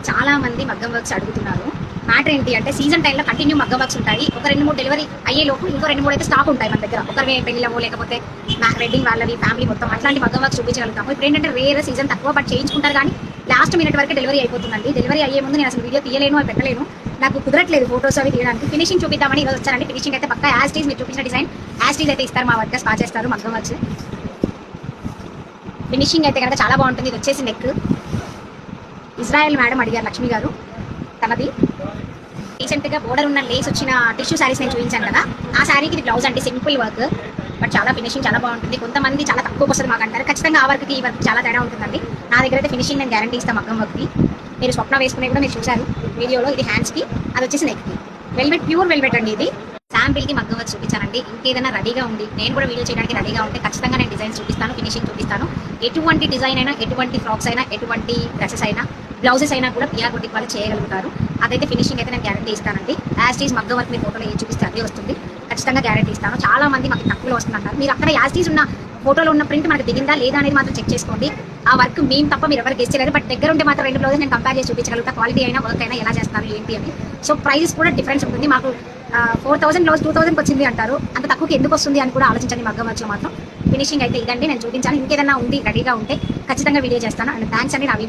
చాలా మంది మగ్గం వర్క్స్ అడుగుతున్నారు. మ్యాటర్ ఏంటి అంటే సీజన్ టైంలో కంటిన్యూ మగ్గం వర్క్స్ ఉంటాయి. ఒక 2-3 డెలివరీ అయ్యే లోపు ఇంకో 2-3 అయితే స్టాక్ ఉంటాయి మన దగ్గర. ఒకరి పెళ్లిలో లేకపోతే వెడ్డింగ్ వాళ్ళవి ఫ్యామిలీ మొత్తం అట్లాంటి మగ్గం వర్క్స్ చూపించగలుగుతాము. ఇప్పుడు ఏంటంటే రేర్ సీజన్ తక్కువ బట్ చేయించుకుంటారు కానీ లాస్ట్ మినిట్ వరకు డెలివరీ అయిపోతుందండి. డెలివరీ అయ్యే ముందు నేను అసలు వీడియో తీయలేను, అది పెట్టలేను, నాకు కుదరట్లేదు ఫోటోస్ అవి తీయడానికి. ఫినిషింగ్ చూపిద్దామని ఈరోజు వచ్చారండి. ఫినిషింగ్ అయితే పక్కా యాజ్ టీజ్ మీరు చూపించిన డిజైన్ యాజ్ టీజ్ అయితే ఇస్తారు. మా వర్కర్స్ బాగా చేస్తారు మగ్గం వర్క్స్. ఫినిషింగ్ అయితే కనుక చాలా బాగుంటుంది. ఇది వచ్చేసి నెక్ ఇజ్రాయెల్ మేడం అడిగారు లక్ష్మి గారు తనది. రీసెంట్గా బోర్డర్ ఉన్న లేస్ వచ్చిన టిష్యూ శారీస్ నేను చూపించాను కదా, ఆ శారీకి ఇది బ్లౌజ్ అంటే సింపుల్ వర్క్ బట్ చాలా ఫినిషింగ్ చాలా బాగుంటుంది. కొంతమంది చాలా తక్కువ వస్తుంది మాకు అంటారు, ఖచ్చితంగా ఆ వర్క్కి ఈ వర్క్ చాలా తేడా ఉంటుందండి. నా దగ్గర అయితే ఫినిషింగ్ నేను గ్యారంటీ ఇస్తాను మగ్గం వర్క్కి. మీరు స్వప్న వేసుకునే కూడా మీరు చూశారు వీడియోలో. ఇది హ్యాండ్స్కి, అది వచ్చేసి నెక్కి. వెల్వెట్ ప్యూర్ వెల్వెట్ అండి ఇది. శాంపిల్కి మగ్గం వర్క్ చూపించానండి. ఇంకేదైనా రెడీగా ఉంది నేను కూడా వీడియో చేయడానికి రెడీగా ఉంటే ఖచ్చితంగా నేను డిజైన్స్ చూపిస్తాను, ఫినిషింగ్ చూపిస్తాను. ఎటువంటి డిజైన్ అయినా, ఎటువంటి ఫ్రాక్స్ అయినా, ఎటువంటి డ్రెస్సెస్ అయినా, బ్లౌజెస్ అయినా కూడా పిఆర్ బుటిక్ వాళ్ళు చేయగలుగుతారు. అదైతే ఫినిషింగ్ అయితే నేను గ్యారంటీ ఇస్తానండి. యాజ్ టీజ్ మగ్గం వర్క్ మీ ఫోటోలో ఏం చూపిస్తే అదే వస్తుంది, ఖచ్చితంగా గ్యారంటీ ఇస్తాను. చాలా మంది మాకు తక్కువలో వస్తుందంటారు. మీరు అక్కడ యాజ్ టీజ్ ఉన్న ఫోటోలో ఉన్న ప్రింట్ మనకు దిగిందా లేదా అనేది మాత్రం చెక్ చేసుకోండి. ఆ వర్క్ మేము తప్ప మీరు ఎవరు గెస్ట్ చేయలేరు. బట్ దగ్గర ఉంటే మాత్రం 2 బ్లౌజెస్ నేను కంపేర్ చేసి చూపించగలుగుతా, క్వాలిటీ అయినా వర్క్ అయినా ఎలా చేస్తారు ఏంటి అని. సో ప్రైస్ కూడా డిఫరెన్స్ ఉంటుంది. మాకు 4000 బ్లౌజ్ 2000కి వచ్చింది అంటారు, అంత తక్కువకి ఎందుకు వస్తుంది అని కూడా ఆలోచించండి. మగ్గం వర్క్లో మాత్రం ఫినిషింగ్ అయితే ఇదండి నేను చూపించాను. ఇంకేదన్నా ఉంది రెడీగా ఉంటే ఖచ్చితంగా వీడియో చేస్తాను. అండ్ థ్యాంక్స్ అండి. నా